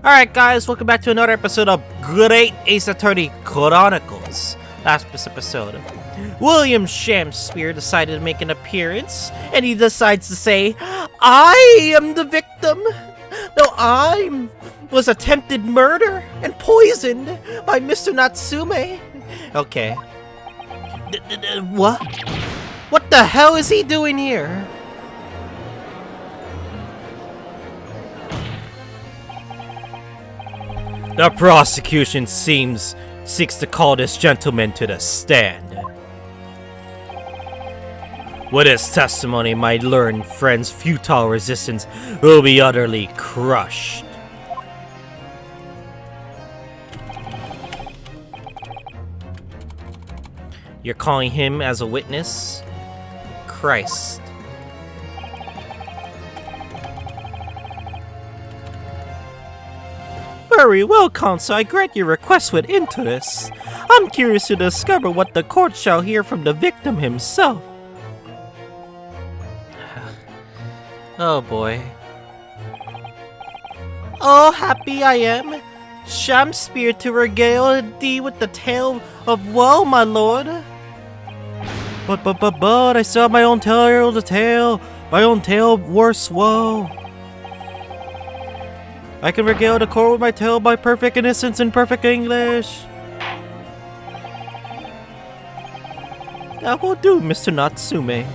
Alright guys, welcome back to another episode of Great Ace Attorney Chronicles. Last episode, William Shakespeare decided to make an appearance, and he decides to say, I am the victim. No, I was attempted murder and poisoned by Mr. Natsume. Okay. What? What the hell is he doing here? The prosecution seeks to call this gentleman to the stand. With his testimony, my learned friend's futile resistance will be utterly crushed. You're calling him as a witness? Christ. Very well, Counsel. I grant your request with interest. I'm curious to discover what the court shall hear from the victim himself. Oh boy. Oh, happy I am, Shakespeare, to regale thee with the tale of woe, my lord. But, I still have my own tale to tell, my own tale of worse woe. I can regale the court with my tale by perfect innocence and perfect English. That will do, Mr. Natsume.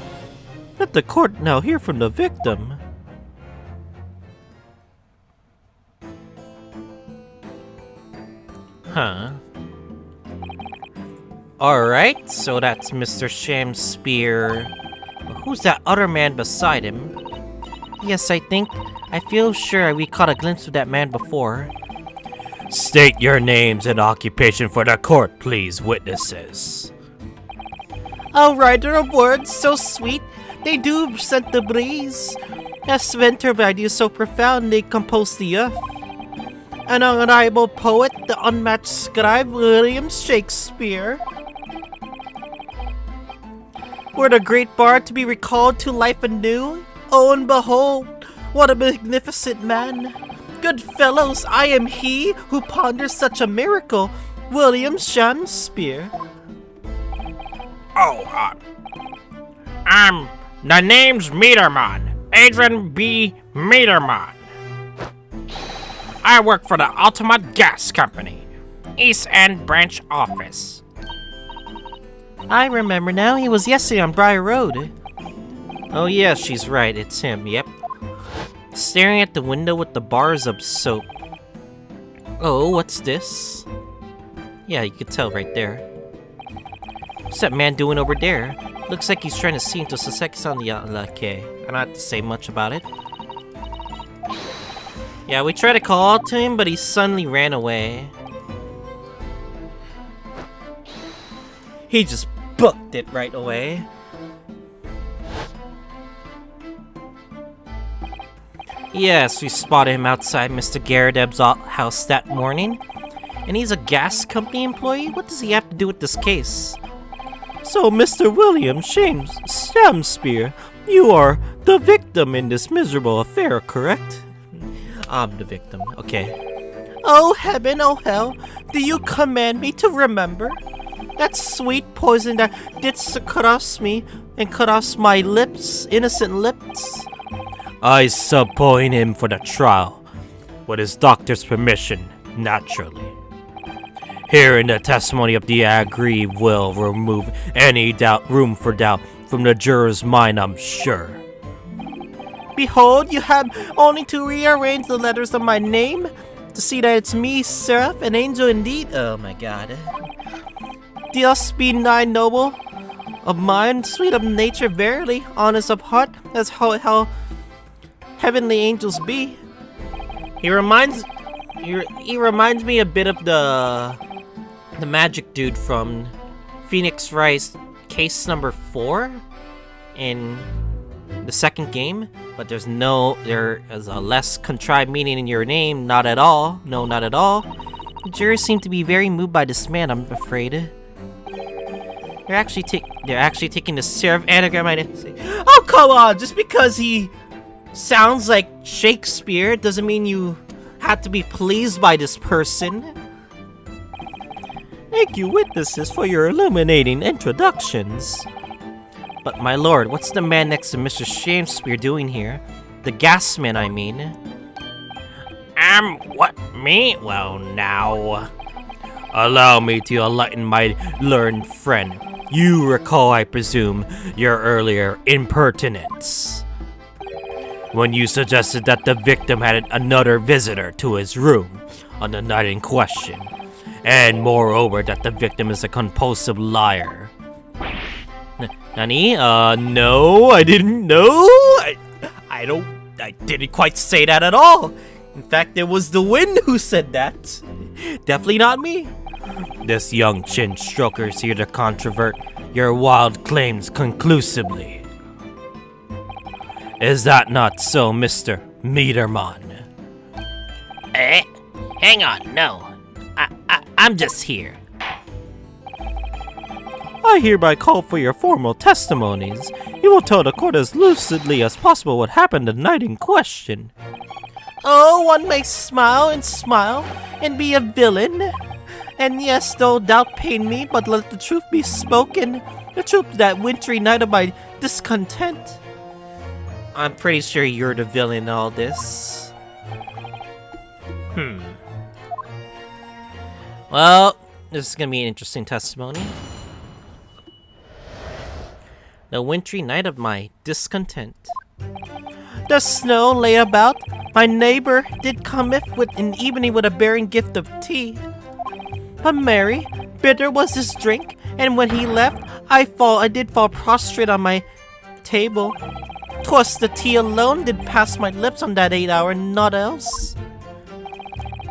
Let the court now hear from the victim. Huh. Alright, so that's Mr. Shakespeare. Who's that other man beside him? Yes, I feel sure we caught a glimpse of that man before. State your names and occupation for the court, please, witnesses. A writer of words so sweet, they do scent the breeze. A inventor of ideas so profound, they compose the earth. An unrivaled poet, the unmatched scribe, William Shakespeare. Were the great bard to be recalled to life anew? Oh, and behold, what a magnificent man! Good fellows, I am he who ponders such a miracle, William Shakespeare. The name's Meterman, Adrian B. Meterman. I work for the Ultimate Gas Company, East End Branch Office. I remember now, he was yesterday on Briar Road. Oh yeah, she's right, it's him, yep. Staring at the window with the bars of soap. Oh, what's this? Yeah, you could tell right there. What's that man doing over there? Looks like he's trying to see into Sussex on the okay. I don't have to say much about it. Yeah, we tried to call out to him, but he suddenly ran away. He just booked it right away. Yes, we spotted him outside Mr. Garadeb's house that morning. And he's a gas company employee? What does he have to do with this case? So, Mr. William Shakespeare, you are the victim in this miserable affair, correct? I'm the victim, okay. Oh heaven, oh hell, do you command me to remember? That sweet poison that didst cross me and cross my lips, innocent lips? I subpoena him for the trial, with his doctor's permission, naturally. Here in the testimony of the aggrieved will remove any room for doubt from the juror's mind, I'm sure. Behold, you have only to rearrange the letters of my name to see that it's me, seraph, an angel indeed. Oh my god. Deus be thy noble of mind, sweet of nature, verily, honest of heart, as how heavenly angels be. He reminds me a bit of the magic dude from Phoenix Wright case number 4 in the second game, but there is a less contrived meaning in your name. Not at all. No, not at all. The jurors seem to be very moved by this man, I'm afraid. They're actually taking the seraph anagram. Oh, come on! Just because he sounds like Shakespeare doesn't mean you had to be pleased by this person. Thank you, witnesses, for your illuminating introductions. But my lord, what's the man next to Mr. Shakespeare doing here? The gasman, I mean. What, me? Well, now. Allow me to enlighten my learned friend. You recall, I presume, your earlier impertinence when you suggested that the victim had another visitor to his room on the night in question, and moreover that the victim is a compulsive liar. Nani? No, I didn't know. I didn't quite say that at all. In fact, it was the wind who said that. Definitely not me. This young chin stroker is here to controvert your wild claims conclusively. Is that not so, Mr. Meterman? Hang on, no. I'm just here. I hereby call for your formal testimonies. You will tell the court as lucidly as possible what happened the night in question. Oh, one may smile and be a villain. And yes, no doubt pain me, but let the truth be spoken. The truth that wintry night of my discontent. I'm pretty sure you're the villain in all this. Well, this is gonna be an interesting testimony. The wintry night of my discontent. The snow lay about. My neighbor did cometh with an evening with a barren gift of tea. But merry, bitter was his drink, and when he left, I did fall prostrate on my table. 'Twas the tea alone did pass my lips on that 8 hour, naught else.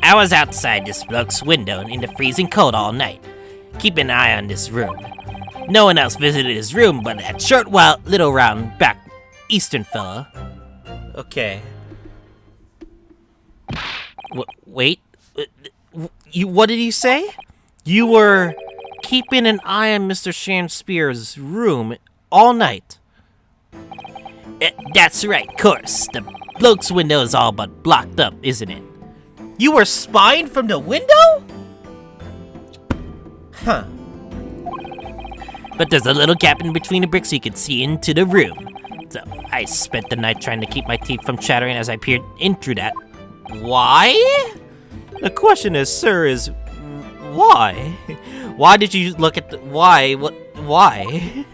I was outside this bloke's window in the freezing cold all night, keeping an eye on this room. No one else visited his room but that short, little round back Eastern fella. Okay. Wait. What did you say? You were keeping an eye on Mr. Shakespeare's room all night. That's right, course. The bloke's window is all but blocked up, isn't it? You were spying from the window? Huh. But there's a little gap in between the bricks so you can see into the room. So I spent the night trying to keep my teeth from chattering as I peered in through that. Why? The question is, sir, is why? Why did you look at the why? Why?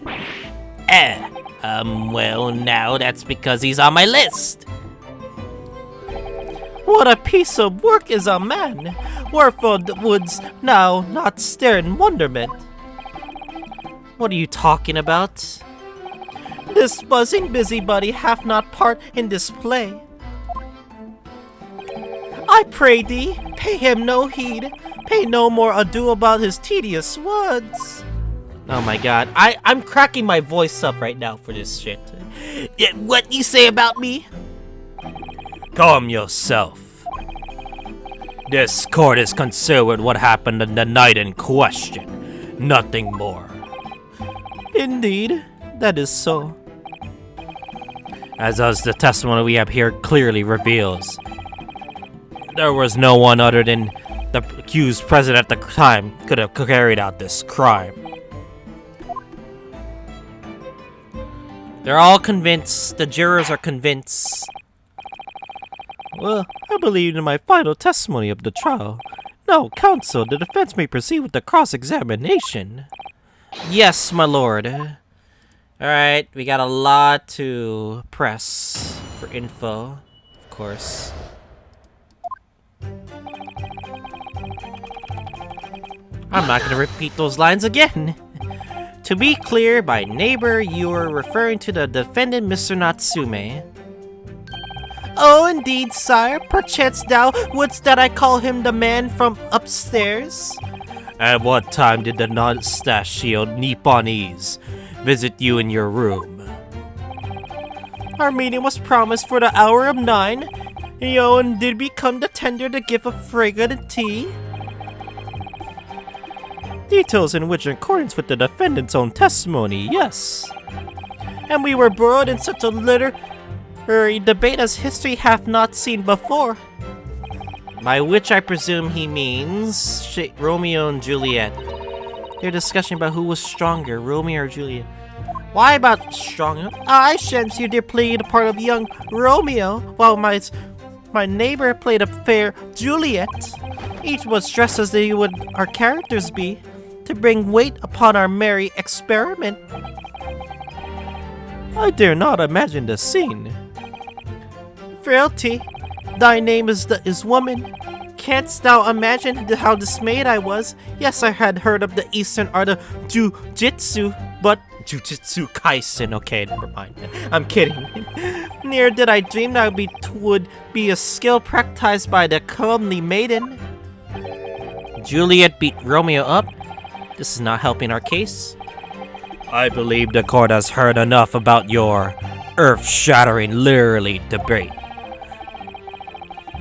Well, now that's because he's on my list. What a piece of work is a man! Wherefore wouldst now not stare in wonderment? What are you talking about? This buzzing busybody hath not part in this play. I pray thee, pay him no heed, pay no more ado about his tedious words. Oh my god, I'm cracking my voice up right now for this shit. What you say about me? Calm yourself. This court is concerned with what happened in the night in question, nothing more. Indeed, that is so. As the testimony we have here clearly reveals, there was no one other than the accused present at the time could have carried out this crime. They're all convinced, the jurors are convinced. Well, I believe in my final testimony of the trial. Now, counsel, the defense may proceed with the cross-examination. Yes, my lord. Alright, we got a lot to press for info, of course. I'm not gonna repeat those lines again. To be clear, by neighbor, you are referring to the defendant, Mr. Natsume. Oh, indeed, sire. Perchance thou wouldst that I call him the man from upstairs? At what time did the mustachioed Nipponese visit you in your room? Our meeting was promised for the hour of 9. And did we come to tender the gift of fragrant tea? Details in which, in accordance with the defendant's own testimony, yes. And we were embroiled in such a literary debate as history hath not seen before. By which I presume he means Romeo and Juliet. Their discussion about who was stronger, Romeo or Juliet. Why about stronger? I, Shamsi, did play the part of young Romeo, while my neighbor played a fair Juliet. Each was dressed as they would our characters be, to bring weight upon our merry experiment. I dare not imagine the scene. Frailty, thy name is woman. Canst thou imagine how dismayed I was? Yes, I had heard of the Eastern art of Jujitsu, but Jujutsu Kaisen. Okay, never mind. I'm kidding. Near did I dream that would be a skill practiced by the comely maiden. Juliet beat Romeo up. This is not helping our case. I believe the court has heard enough about your earth-shattering literary debate.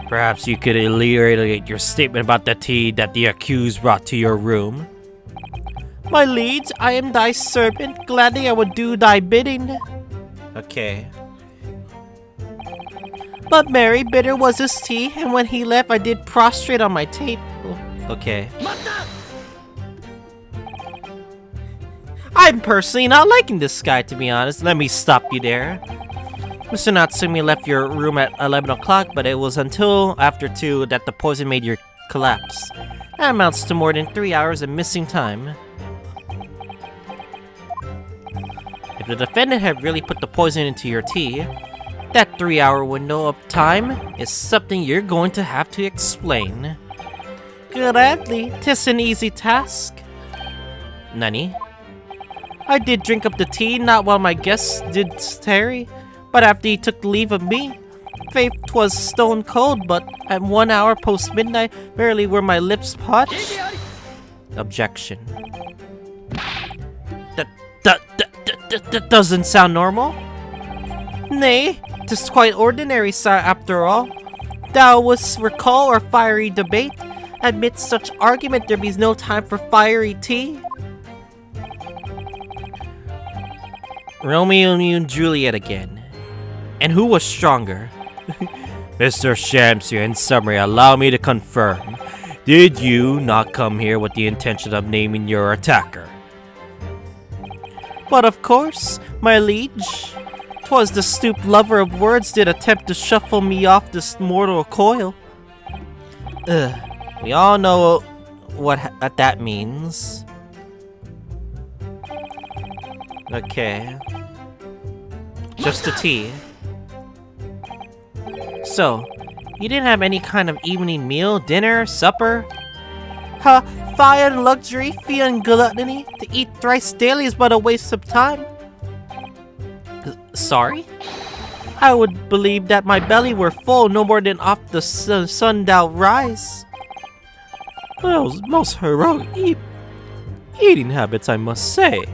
Perhaps you could elaborate your statement about the tea that the accused brought to your room. My liege, I am thy servant. Gladly I would do thy bidding. Okay. But Mary, bitter was his tea, and when he left, I did prostrate on my table. Okay. I'm personally not liking this guy, to be honest. Let me stop you there. Mr. Natsumi left your room at 11 o'clock, but it was until after 2 that the poison made you collapse. That amounts to more than 3 hours of missing time. If the defendant had really put the poison into your tea, that 3-hour window of time is something you're going to have to explain. Gladly, 'tis an easy task. Nani? I did drink up the tea, not while my guests did tarry, but after he took leave of me. Faith 'twas stone cold, but at 1 hour post midnight, barely were my lips parched. Objection. That doesn't sound normal. Nay, 'tis quite ordinary, sire, after all. Thou wouldst recall our fiery debate. Amidst such argument, there be no time for fiery tea. Romeo and Juliet again. And who was stronger? Mr. Shamsu, in summary, allow me to confirm. Did you not come here with the intention of naming your attacker? But of course, my liege. 'Twas the stooped lover of words did attempt to shuffle me off this mortal coil. We all know what that means. Okay. Just a tea. So, you didn't have any kind of evening meal, dinner, supper? Ha! Fire and luxury, fear and gluttony. To eat thrice daily is but a waste of time. Sorry? I would believe that my belly were full no more than off the sundown rise. Well, most heroic eating habits, I must say.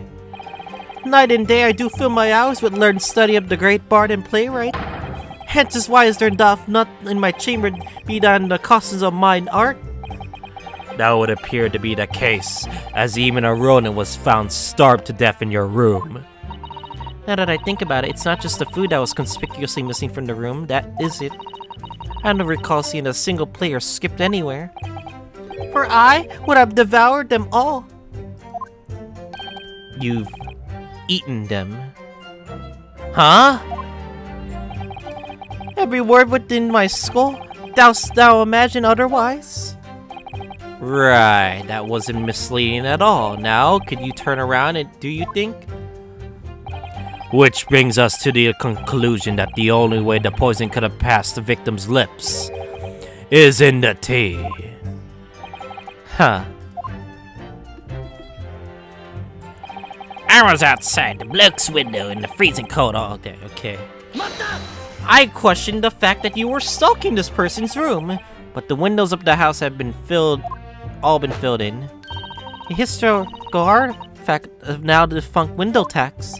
Night and day I do fill my hours with learned study of the great bard and playwright. Hence is why is there doth not in my chamber be done the causes of mine art. That would appear to be the case, as even a Ronin was found starved to death in your room. Now that I think about it, it's not just the food that was conspicuously missing from the room, that is it. I don't recall seeing a single player skipped anywhere. For I would have devoured them all. You've eaten them. Huh? Every word within my skull. Dost thou imagine otherwise? Right, that wasn't misleading at all. Now, could you turn around and do you think? Which brings us to the conclusion that the only way the poison could have passed the victim's lips is in the tea. Huh. I was outside the bloke's window in the freezing cold all day. Okay. I questioned the fact that you were stalking this person's room, but the windows of the house have been all been filled in. A historical artifact of now defunct window tax.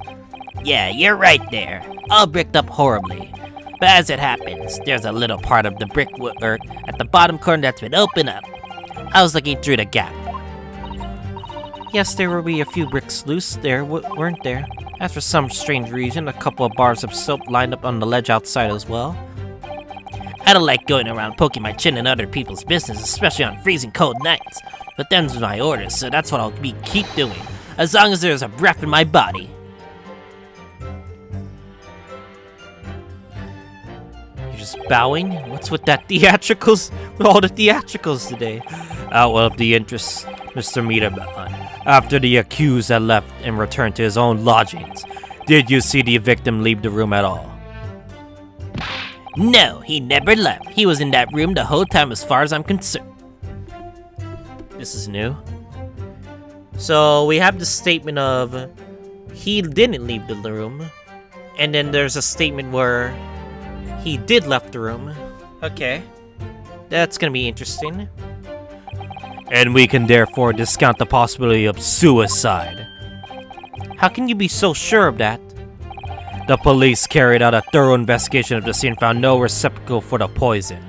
Yeah, you're right there. All bricked up horribly. But as it happens, there's a little part of the brickwork at the bottom corner that's been opened up. I was looking through the gap. Yes, there will be a few bricks loose there, weren't there? As for some strange reason, a couple of bars of soap lined up on the ledge outside as well. I don't like going around poking my chin in other people's business, especially on freezing cold nights. But them's my orders, so that's what I'll keep doing, as long as there's a breath in my body. You're just bowing? What's with that theatricals? With all the theatricals today? Out of the interest, Mr. Meterman. After the accused had left and returned to his own lodgings, did you see the victim leave the room at all? No, he never left. He was in that room the whole time as far as I'm concerned. This is new. So we have the statement of he didn't leave the room, and then there's a statement where he did left the room. Okay. That's gonna be interesting. And we can therefore discount the possibility of suicide. How can you be so sure of that? The police carried out a thorough investigation of the scene and found no receptacle for the poison.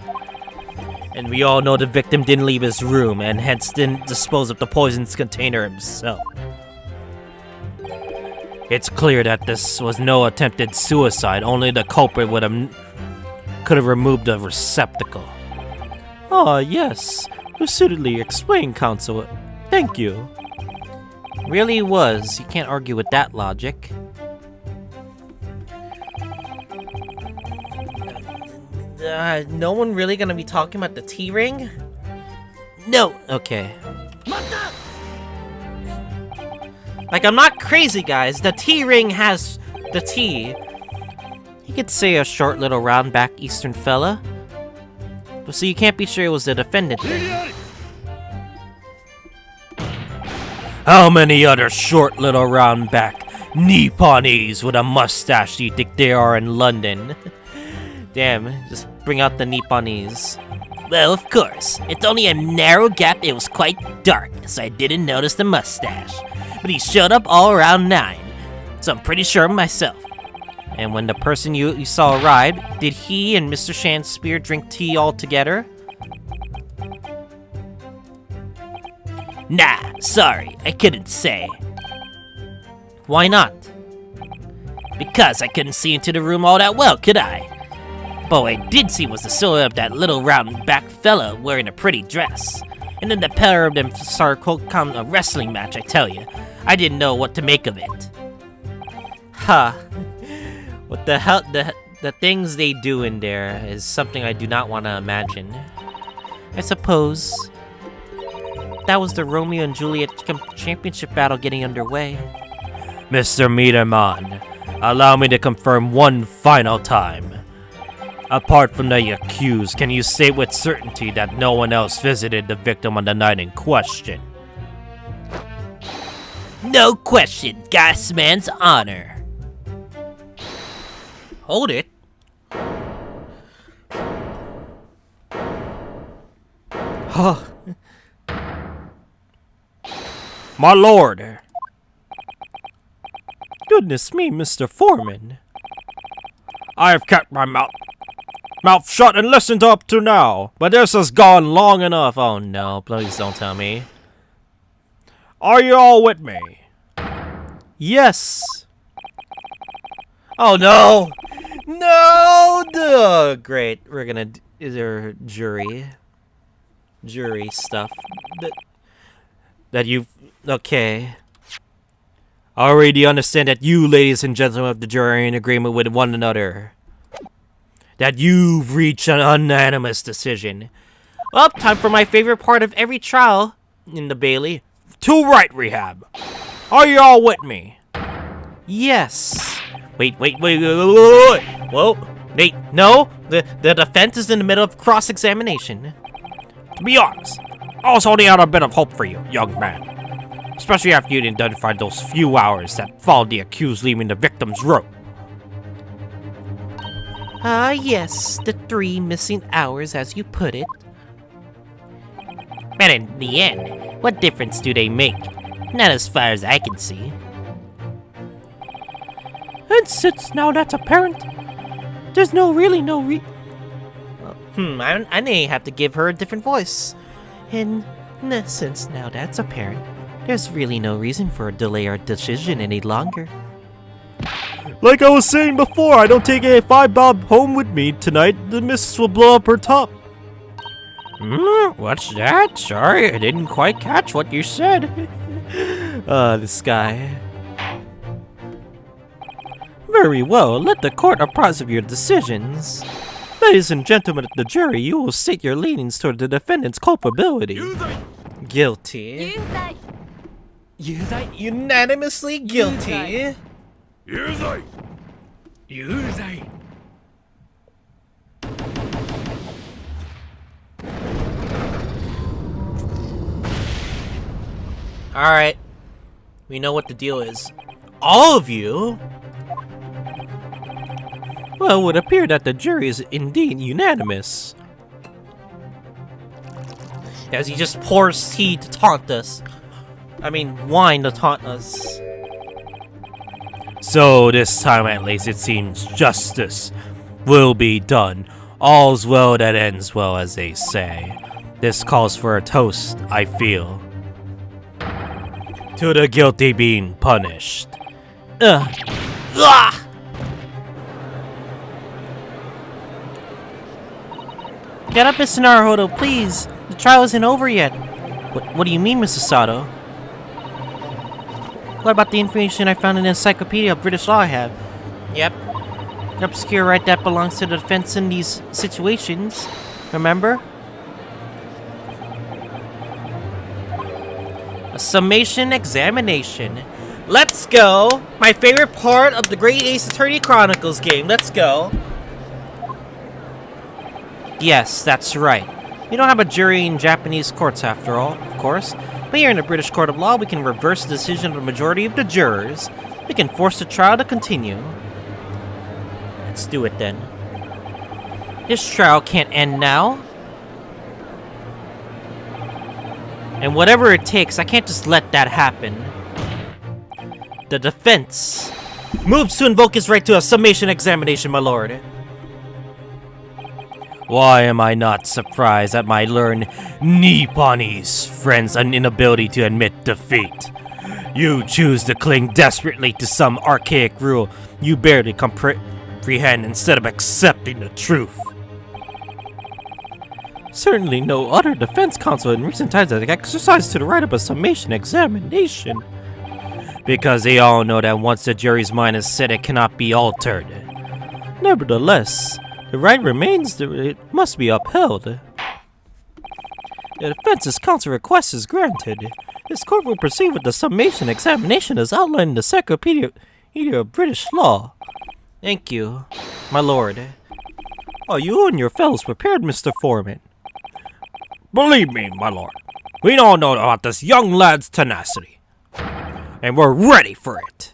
And we all know the victim didn't leave his room and hence didn't dispose of the poison's container himself. It's clear that this was no attempted suicide, only the culprit could have removed the receptacle. Ah, yes. Lucidly explained, Counsel. Thank you. Really was. You can't argue with that logic. No one really gonna be talking about the T-ring? No. Okay. Like, I'm not crazy, guys. The T-ring has the T. You could say a short little round back Eastern fella. So you can't be sure it was the defendant then. How many other short little round back Nipponese with a mustache do you think there are in London? Damn, just bring out the Nipponese. Well, of course. It's only a narrow gap. It was quite dark, so I didn't notice the mustache. But he showed up all around 9, so I'm pretty sure of myself. And when the person you saw arrived, did he and Mr. Shanspear drink tea all together? Nah, sorry, I couldn't say. Why not? Because I couldn't see into the room all that well, could I? But what I did see was the silhouette of that little round back fella wearing a pretty dress. And then the pair of them started a wrestling match, I tell you. I didn't know what to make of it. Huh. What the hell? The things they do in there is something I do not want to imagine. I suppose that was the Romeo and Juliet championship battle getting underway. Mr. Meterman, allow me to confirm one final time. Apart from the accused, can you say with certainty that no one else visited the victim on the night in question? No question, Gasman's honor. Hold it. Huh. My lord. Goodness me, Mr. Foreman. I have kept my mouth shut and listened up to now, but this has gone long enough. Oh no, please don't tell me. Are you all with me? Yes. Oh no! No! Duh. Great, we're gonna. Is there jury stuff that you? Okay. I already understand that you, ladies and gentlemen of the jury, are in agreement with one another. That you've reached an unanimous decision. Well, time for my favorite part of every trial in the Bailey. To right rehab. Are you all with me? Yes. Wait. Whoa. Wait, no. The defense is in the middle of cross-examination. To be honest, I was holding out a bit of hope for you, young man. Especially after you'd identified those few hours that followed the accused leaving the victim's room. Ah, yes, the 3 missing hours, as you put it. But in the end, what difference do they make? Not as far as I can see. And since now that's apparent, there's I may have to give her a different voice. And since now that's apparent, there's really no reason for a delay our decision any longer. Like I was saying before, I don't take a 5-bob home with me tonight. The missus will blow up her top. What's that? Sorry, I didn't quite catch what you said. This guy. Very well, let the court apprise of your decisions. Ladies and gentlemen of the jury, you will state your leanings toward the defendant's culpability. Guilty. Unanimously guilty. Alright, we know what the deal is. All of you? Well, it would appear that the jury is indeed unanimous. As he just pours tea to taunt us. I mean, wine to taunt us. So this time at least it seems justice will be done. All's well that ends well, as they say. This calls for a toast, I feel. To the guilty being punished. Ah! Get up, Mr. Naruhodo, please. The trial isn't over yet. What do you mean, Mr. Sato? What about the information I found in the Encyclopedia of British Law I have? Yep. The obscure right that belongs to the defense in these situations. Remember? A summation examination. Let's go! My favorite part of the Great Ace Attorney Chronicles game. Let's go. Yes, that's right. We don't have a jury in Japanese courts after all, of course. But here in the British Court of Law, we can reverse the decision of the majority of the jurors. We can force the trial to continue. Let's do it then. This trial can't end now. And whatever it takes, I can't just let that happen. The defense moves to invoke his right to a summation examination, my lord. Why am I not surprised at my learned Nipponese friend's inability to admit defeat? You choose to cling desperately to some archaic rule you barely comprehend instead of accepting the truth. Certainly no other defense counsel in recent times has exercised to the right of a summation examination. Because they all know that once the jury's mind is set, it cannot be altered. Nevertheless, the right remains, it must be upheld. The defense's counsel request is granted. This court will proceed with the summation examination as outlined in the Encyclopedia of British Law. Thank you, my lord. Are you and your fellows prepared, Mr. Foreman? Believe me, my lord, we all know about this young lad's tenacity, and we're ready for it.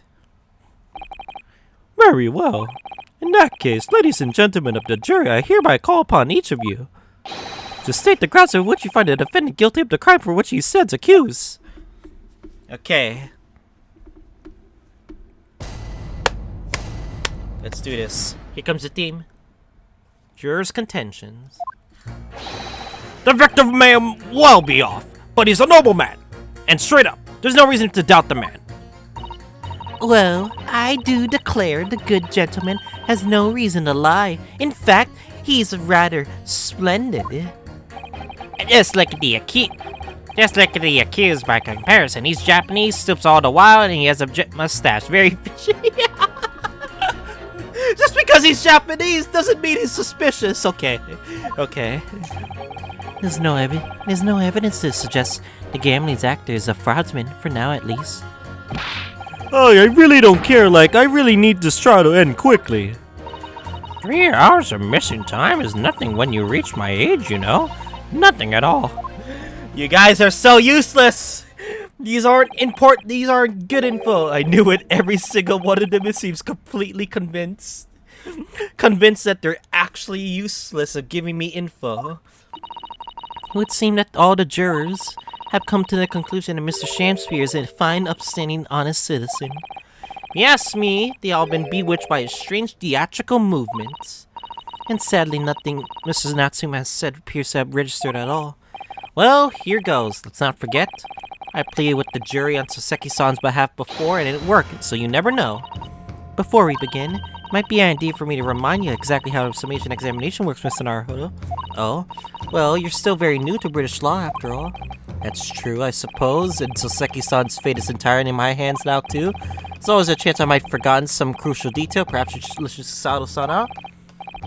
Very well. In that case, ladies and gentlemen of the jury, I hereby call upon each of you to state the grounds on which you find the defendant guilty of the crime for which he stands accused. Okay. Let's do this. Here comes the team. Jurors' contentions. The victim may well be off, but he's a noble man. And straight up, there's no reason to doubt the man. Well, I do declare the good gentleman has no reason to lie. In fact, he's rather splendid. Just look at the accused by comparison. He's Japanese, stoops all the while, and he has a mustache. Very fishy. Just because he's Japanese doesn't mean he's suspicious. Okay. There's no evidence to suggest the Gambling's actor is a fraudsman, for now at least. Oh, I really don't care, I really need this trial to end quickly. 3 hours of missing time is nothing when you reach my age, you know? Nothing at all. You guys are so useless! These aren't good info. I knew it. Every single one of them seems completely convinced. Convinced that they're actually useless of giving me info. It would seem that all the jurors have come to the conclusion that Mr. Shamspeare is a fine, upstanding, honest citizen. If you ask me, they all been bewitched by his strange theatrical movements. And sadly, nothing Mrs. Natsume has said appears to have registered at all. Well, here goes. Let's not forget, I pleaded with the jury on Soseki-san's behalf before and it worked, so you never know. Before we begin, it might be an idea for me to remind you exactly how a summation examination works, Mr. Naruhodo. Oh? Well, you're still very new to British law, after all. That's true, I suppose, and Soseki-san's fate is entirely in my hands now, too. There's always a chance I might have forgotten some crucial detail. Perhaps you should listen to Sato-san out?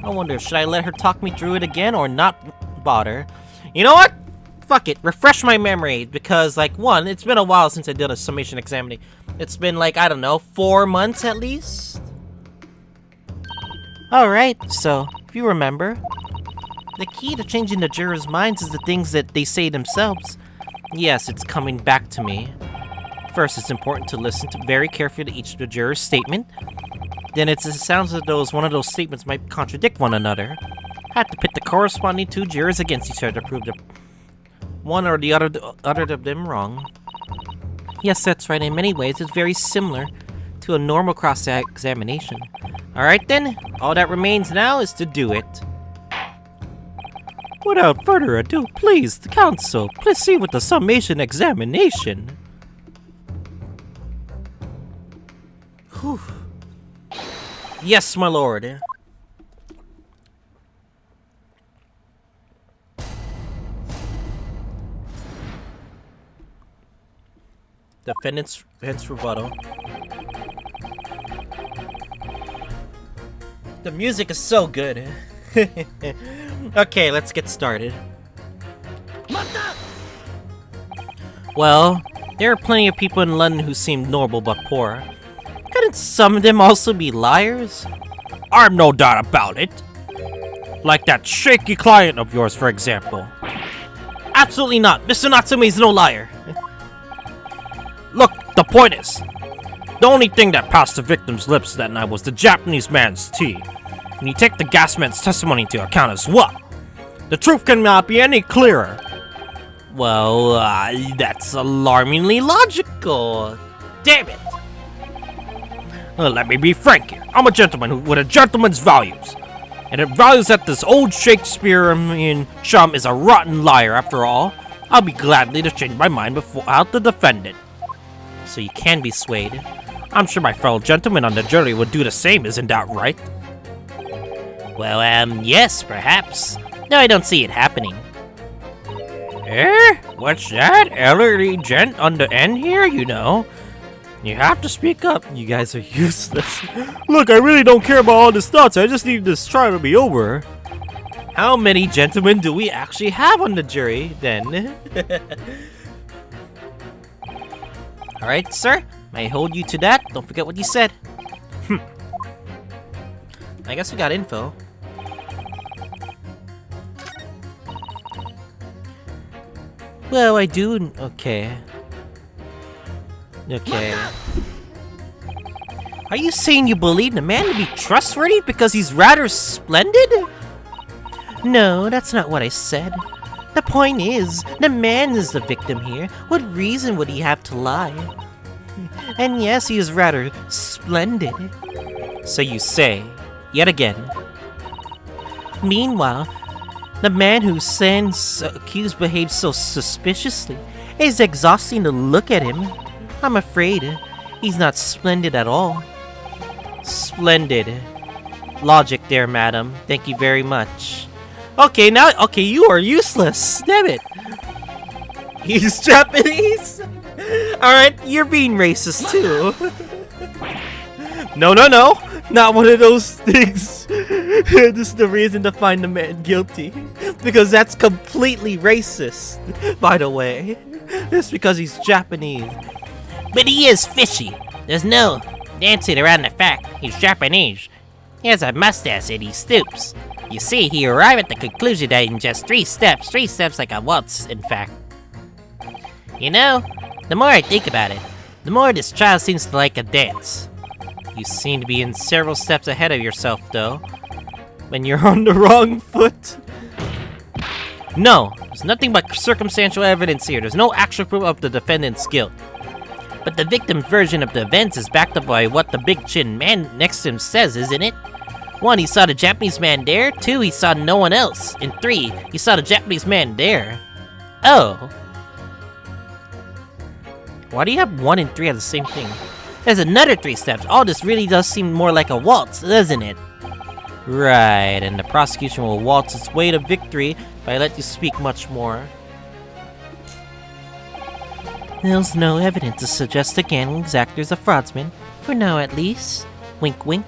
I wonder, should I let her talk me through it again or not bother? You know what? Fuck it, refresh my memory, because, like, one, it's been a while since I did a summation examination. It's been, like, I don't know, 4 months at least? Alright, so, if you remember, the key to changing the jurors' minds is the things that they say themselves. Yes, it's coming back to me. First, it's important to listen very carefully to each of the jurors' statement. Then it sounds as though one of those statements might contradict one another. I have to pit the corresponding 2 jurors against each other to prove that one or the other of them wrong. Yes, that's right. In many ways, it's very similar to a normal cross-examination. Alright then, all that remains now is to do it. Without further ado, please, the council, proceed with the summation examination. Whew. Yes, my lord. Defendant's rebuttal. The music is so good. Okay, let's get started. Well, there are plenty of people in London who seem noble but poor. Couldn't some of them also be liars? I've no doubt about it. Like that shaky client of yours, for example. Absolutely not. Mr. Natsume is no liar. Look, the point is, the only thing that passed the victim's lips that night was the Japanese man's tea. When you take the gas man's testimony into account as well, the truth cannot be any clearer. Well, that's alarmingly logical. Damn it. Well, let me be frank here. I'm a gentleman with a gentleman's values. And it values that this old Shakespearean chum is a rotten liar after all. I'll be gladly to change my mind without the defendant. So you can be swayed. I'm sure my fellow gentlemen on the jury would do the same, isn't that right? Well, yes, perhaps. No, I don't see it happening. What's that? Elderly gent on the end here, you know? You have to speak up. You guys are useless. Look, I really don't care about all this thoughts. I just need this trial to be over. How many gentlemen do we actually have on the jury, then? Alright, sir. May I hold you to that? Don't forget what you said. I guess we got info. Well, I do. Okay. Okay. Are you saying you believe the man to be trustworthy because he's rather splendid? No, that's not what I said. The point is, the man is the victim here. What reason would he have to lie? And yes, he is rather splendid. So you say, yet again. Meanwhile, the man who Sans accused behaves so suspiciously. It is exhausting to look at him. I'm afraid he's not splendid at all. Splendid. Logic there, madam. Thank you very much. Okay, you are useless. Damn it. He's Japanese? Alright, you're being racist too. No. Not one of those things. This is the reason to find the man guilty. Because that's completely racist, by the way. It's because he's Japanese. But he is fishy. There's no dancing around the fact he's Japanese. He has a mustache and he stoops. You see, he arrived at the conclusion that in just 3 steps like a waltz, in fact. You know, the more I think about it, the more this child seems to like a dance. You seem to be in several steps ahead of yourself, though. When you're on the wrong foot. No, there's nothing but circumstantial evidence here. There's no actual proof of the defendant's guilt. But the victim's version of the events is backed up by what the big chin man next to him says, isn't it? 1, he saw the Japanese man there. 2, he saw no one else. And 3, he saw the Japanese man there. Oh. Why do you have 1 and 3 have the same thing? There's another 3 steps. All this really does seem more like a waltz, doesn't it? Right, and the prosecution will waltz its way to victory if I let you speak much more. There's no evidence to suggest the gambling actor is a fraudsman, for now at least. Wink wink.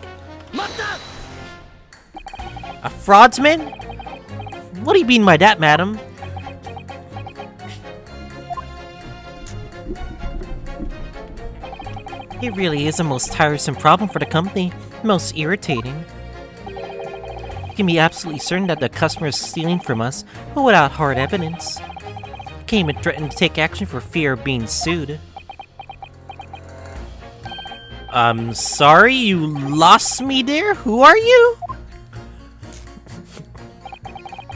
A fraudsman? What do you mean by that, madam? It really is a most tiresome problem for the company, most irritating. You can be absolutely certain that the customer is stealing from us, but without hard evidence. You can't even threaten to take action for fear of being sued. I'm sorry, you lost me there? Who are you?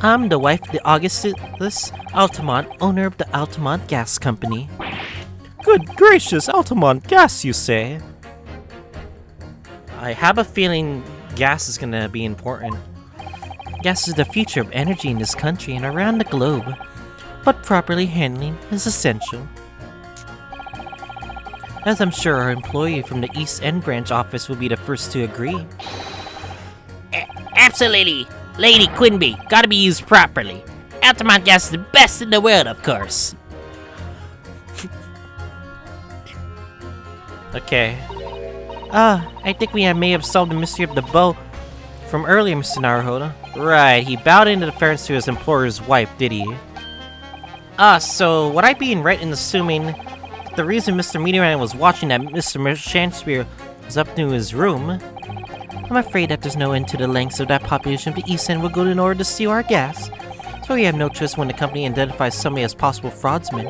I'm the wife of the Augustus Altamont, owner of the Altamont Gas Company. Good gracious, Altamont Gas, you say? I have a feeling gas is gonna be important. Gas is the future of energy in this country and around the globe, but properly handling is essential. As I'm sure our employee from the East End branch office will be the first to agree. Absolutely. Lady Quinby, gotta be used properly. Altamont Gas is the best in the world, of course. Okay. I think we may have solved the mystery of the bow from earlier, Mr. Naruhodo. Right, he bowed into deference to his employer's wife, did he? So would I be right in assuming that the reason Mr. Meteorman was watching that Mr. Shakespeare was up to his room? I'm afraid that there's no end to the lengths of that population of the East End will go in order to steal our gas. So we have no choice when the company identifies somebody as possible fraudsman.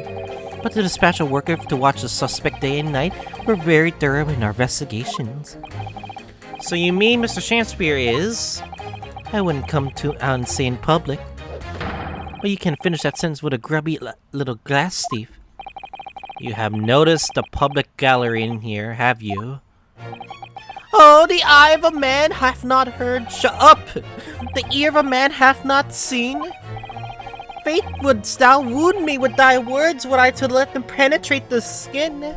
But to dispatch a worker to watch the suspect day and night, we're very thorough in our investigations. So you mean Mr. Shakespeare is? I wouldn't come to out and say in public. But you can finish that sentence with a grubby little glass thief. You have noticed the public gallery in here, have you? Oh, the eye of a man hath not heard. Shut up! The ear of a man hath not seen. Faith, wouldst thou wound me with thy words, were I to let them penetrate the skin?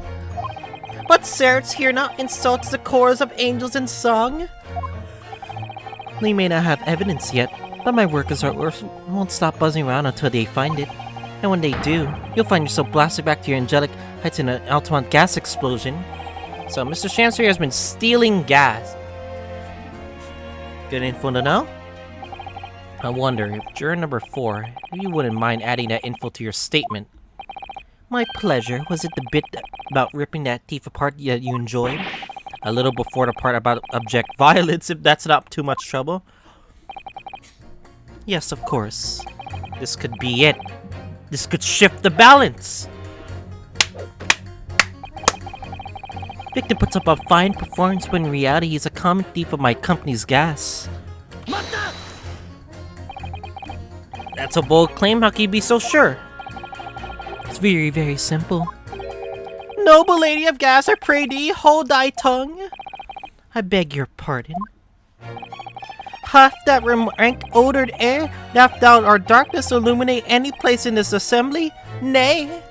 But certes, hear not insults the chorus of angels in song. We may not have evidence yet, but my workers won't stop buzzing around until they find it. And when they do, you'll find yourself blasted back to your angelic heights in an Altamont gas explosion. So Mr. Chancery has been stealing gas. Good info to know? I wonder if juror number 4, if you wouldn't mind adding that info to your statement. My pleasure. Was it the bit about ripping that thief apart that you enjoyed? A little before the part about abject violence, if that's not too much trouble. Yes, of course. This could be it. This could shift the balance. Victim puts up a fine performance when in reality he's a common thief of my company's gas. That's a bold claim, how can you be so sure? It's very, very simple. Noble lady of gas, I pray thee, hold thy tongue. I beg your pardon. Hath that rank-odored air, doth thou our darkness illuminate any place in this assembly? Nay.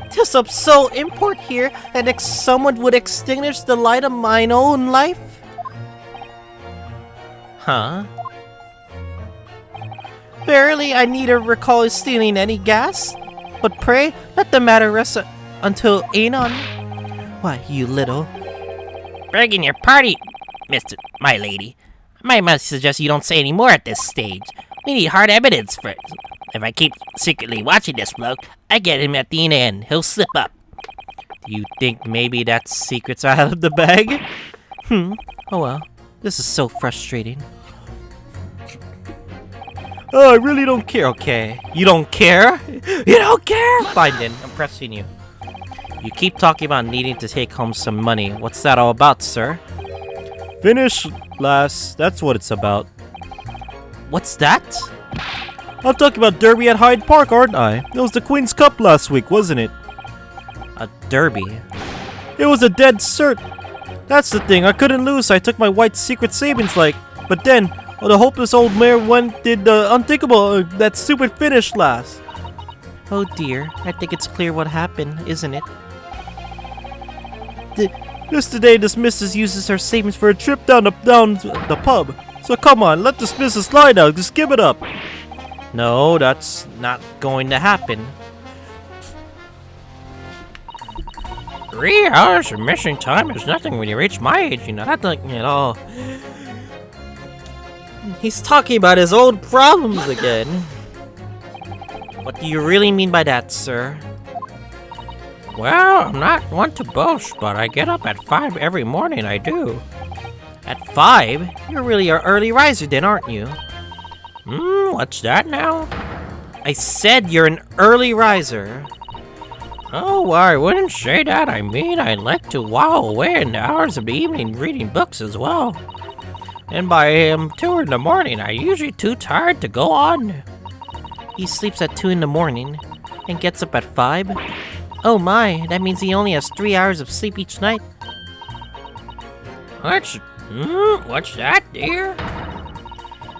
'Tis of so import here that someone would extinguish the light of mine own life? Huh? Verily, I neither recall stealing any gas, but pray, let the matter rest until anon. Why, you little... Begging your party, my lady. I must suggest you don't say any more at this stage. We need hard evidence first. If I keep secretly watching this bloke, I get him at the end. He'll slip up. Do you think maybe that secret's out of the bag? Oh well. This is so frustrating. Oh, I really don't care. Okay. You don't care? You don't care? Fine then. I'm pressing you. You keep talking about needing to take home some money. What's that all about, sir? Finish, lass. That's what it's about. What's that? I'm talking about Derby at Hyde Park, aren't I? It was the Queen's Cup last week, wasn't it? A derby? It was a dead cert. That's the thing. I couldn't lose, so I took my white secret savings like. But then, the hopeless old mare did the unthinkable, that stupid finish last. Oh dear. I think it's clear what happened, isn't it? Yesterday, this missus uses her statements for a trip down the pub. So come on, let this missus slide now. Just give it up. No, that's not going to happen. 3 hours of missing time is nothing when you reach my age, you know. Nothing at all. He's talking about his old problems again. What do you really mean by that, sir? Well, I'm not one to boast, but I get up at 5 every morning, I do. At 5? You're really an early riser then, aren't you? What's that now? I said you're an early riser. Oh, well, I wouldn't say that. I mean, I like to while away in the hours of the evening reading books as well. And by 2 in the morning, I'm usually too tired to go on. He sleeps at 2 in the morning and gets up at 5? Oh my, that means he only has 3 hours of sleep each night. What's that, dear?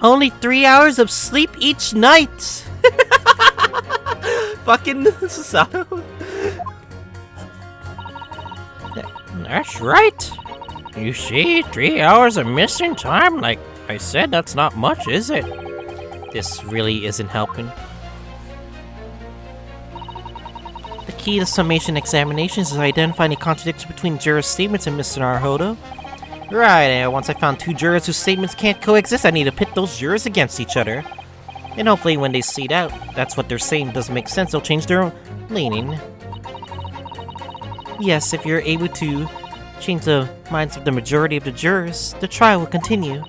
Only 3 hours of sleep each night! Fucking Sasato. That's right. You see, 3 hours of missing time, like I said, that's not much, is it? This really isn't helping. The key to summation examinations is identifying the contradiction between jurors' statements and Mr. Naruhodo. Right, and once I found 2 jurors whose statements can't coexist, I need to pit those jurors against each other. And hopefully when they see that's what they're saying doesn't make sense, they'll change their leaning. Yes, if you're able to change the minds of the majority of the jurors, the trial will continue.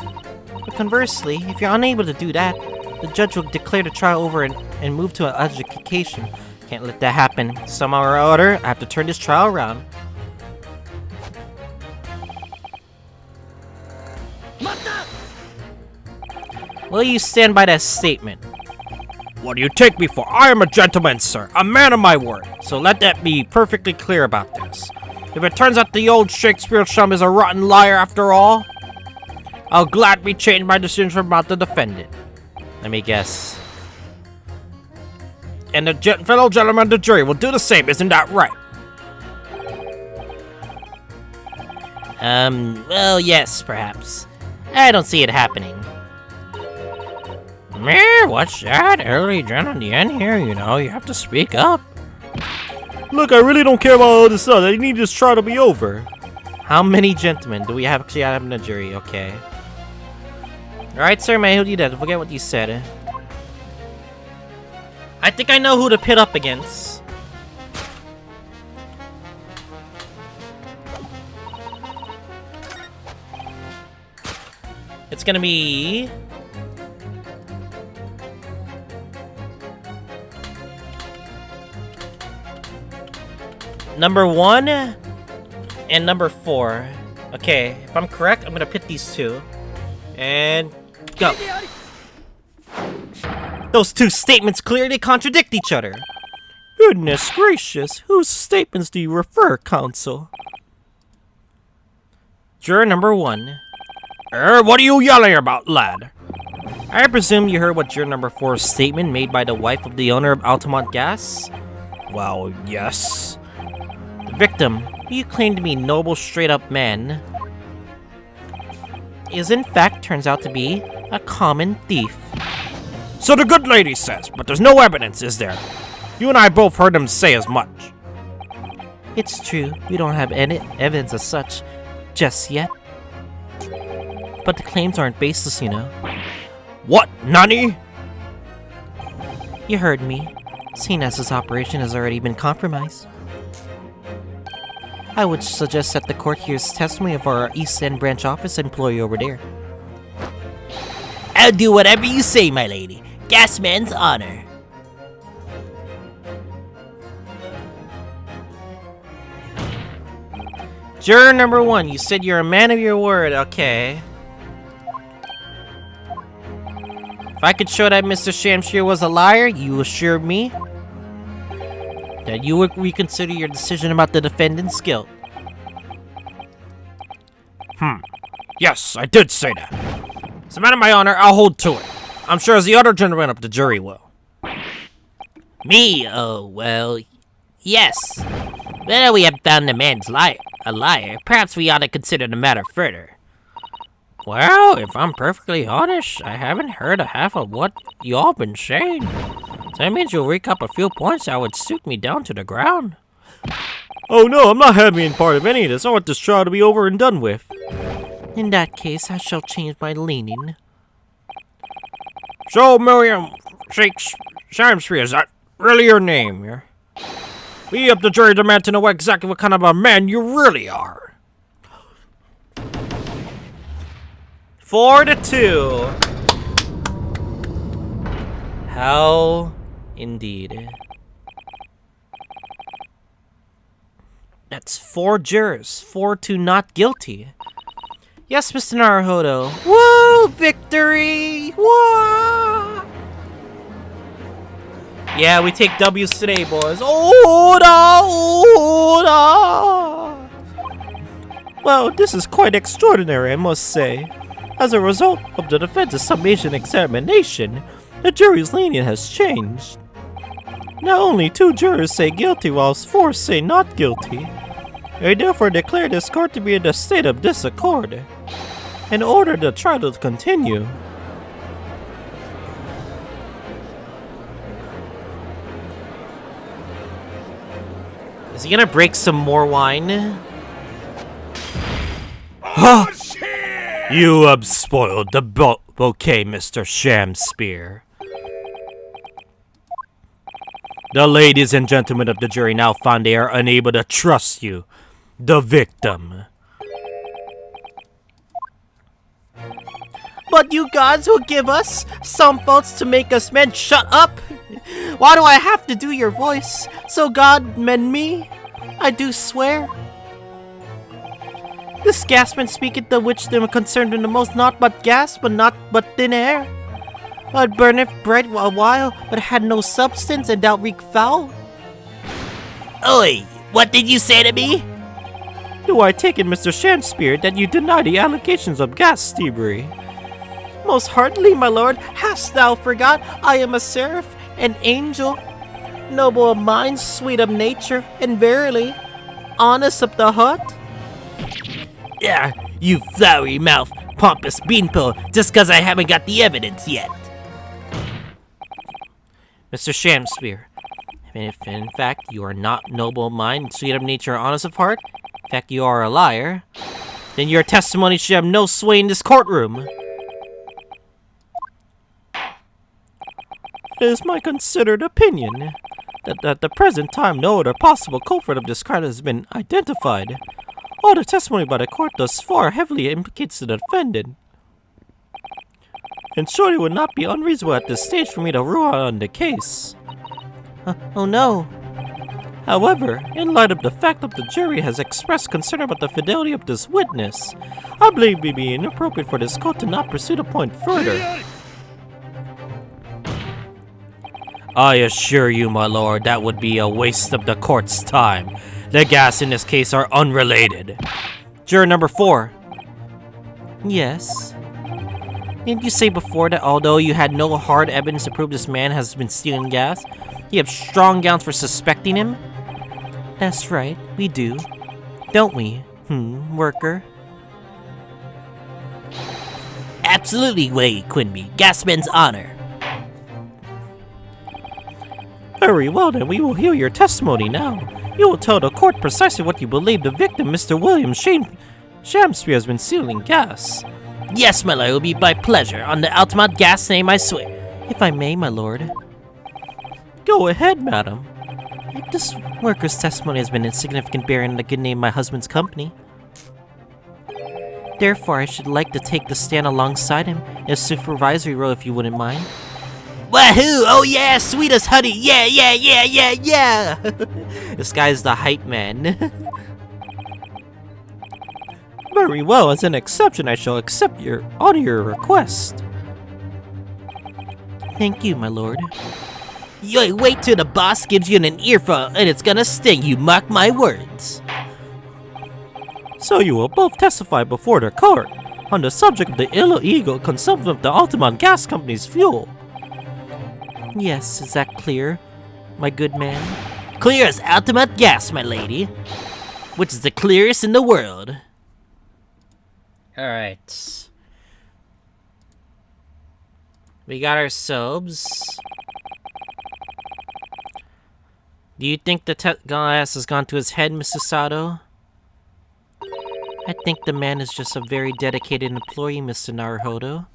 But conversely, if you're unable to do that, the judge will declare the trial over and move to an adjudication. Can't let that happen. Somehow or other, I have to turn this trial around. Will you stand by that statement? What do you take me for? I am a gentleman, sir. A man of my word. So let that be perfectly clear about this. If it turns out the old Shakespeare chum is a rotten liar after all, I'll gladly change my decision about the defendant. Let me guess. And the fellow gentleman of the jury will do the same, isn't that right? Well, yes, perhaps. I don't see it happening. Meh, what's that? Early gen on the end here, you know, you have to speak up. Look, I really don't care about all this stuff. I need this trial to be over. How many gentlemen do we actually have in the jury? Okay. Alright, sir, may I hold you that? Forget what you said. I think I know who to pit up against. It's gonna be... number 1 and number 4. Okay, if I'm correct, I'm gonna pit these 2. And go. Those 2 statements clearly contradict each other. Goodness gracious, whose statements do you refer, counsel? Juror number 1. What are you yelling about, lad? I presume you heard what juror number 4's statement made by the wife of the owner of Altamont Gas? Well, yes. The victim, who you claim to be noble straight-up man, is in fact turns out to be a common thief. So the good lady says, but there's no evidence, is there? You and I both heard them say as much. It's true, we don't have any evidence as such just yet. But the claims aren't baseless, you know. What, Nani? You heard me. Seeing as this operation has already been compromised, I would suggest that the court hears testimony of our East End branch office employee over there. I'll do whatever you say, my lady. Gasman's honor. Juror number 1, you said you're a man of your word, okay. If I could show that Mr. Shamshir was a liar, you assured me that you would reconsider your decision about the defendant's guilt. Yes, I did say that. As a man of my honor, I'll hold to it. I'm sure as the other gentleman of the jury will. Me? Oh, well, yes. Well, we have found the man's a liar. Perhaps we ought to consider the matter further. Well, if I'm perfectly honest, I haven't heard a half of what y'all been saying. So that means you'll recap a few points that would suit me down to the ground. Oh no, I'm not having any part of any of this. I want this trial to be over and done with. In that case, I shall change my leaning. So, William Shakespeare, is that really your name? Yeah? We up the jury demand to know exactly what kind of a man you really are. 4-2. How indeed. That's 4 jurors, 4 to not guilty. Yes, Mr. Naruhodo. Woo! Victory! Woo! Yeah, we take W's today, boys. Oda! Well, this is quite extraordinary, I must say. As a result of the defense's summation examination, the jury's lenient has changed. Now only 2 jurors say guilty, whilst 4 say not guilty. I therefore declare this court to be in a state of disaccord, and order the trial to continue. Is he gonna break some more wine? Huh? You have spoiled the bouquet, Mr. Shamspear. The ladies and gentlemen of the jury now find they are unable to trust you, the victim. But you gods will give us some votes to make us men shut up? Why do I have to do your voice? So God mend me? I do swear. This gasman speaketh the which them concerned in the most, not but gas, but not but thin air. But burneth bright a while, but had no substance, and thou reek foul. Oi, what did you say to me? Do I take it, Mr. Shamspear, that you deny the allegations of gas thievery? Most heartily, my lord, hast thou forgot I am a seraph, an angel, noble of mind, sweet of nature, and verily, honest of the heart? Yeah, you flowery mouth, pompous beanpole, just 'cause I haven't got the evidence yet. Mr. Shamspear, if in fact you are not noble of mind, sweet of nature, honest of heart, in fact you are a liar, then your testimony should have no sway in this courtroom. It is my considered opinion that at the present time no other possible culprit of this crime has been identified. All the testimony by the court thus far heavily implicates the defendant. And surely it would not be unreasonable at this stage for me to rule out on the case. Oh no. However, in light of the fact that the jury has expressed concern about the fidelity of this witness, I believe it would be inappropriate for this court to not pursue the point further. I assure you, my lord, that would be a waste of the court's time. The gas in this case are unrelated. Juror number 4. Yes. Didn't you say before that although you had no hard evidence to prove this man has been stealing gas, you have strong grounds for suspecting him? That's right, we do. Don't we, worker? Absolutely, Wade Quinby, Gasman's honor. Very well then, we will hear your testimony now. You will tell the court precisely what you believe the victim, Mr. William Shamspear, has been stealing gas. Yes, my lord, it will be my pleasure. On the ultimate gas name, I swear. If I may, my lord. Go ahead, madam. This worker's testimony has been a significant bearing on the good name of my husband's company. Therefore, I should like to take the stand alongside him in a supervisory role, if you wouldn't mind. Wahoo! Oh yeah, sweetest honey! Yeah! This guy's the hype man. Very well, as an exception, I shall accept your request. Thank you, my lord. Yo, wait till the boss gives you an earful and it's gonna sting, you mark my words. So you will both testify before the court on the subject of the illegal consumption of the Altamont Gas Company's fuel. Yes, is that clear, my good man? Clear as ultimate gas, my lady. Which is the clearest in the world. Alright. We got our sobs. Do you think the glass has gone to his head, Mr. Sato? I think the man is just a very dedicated employee, Mr. Naruhodo.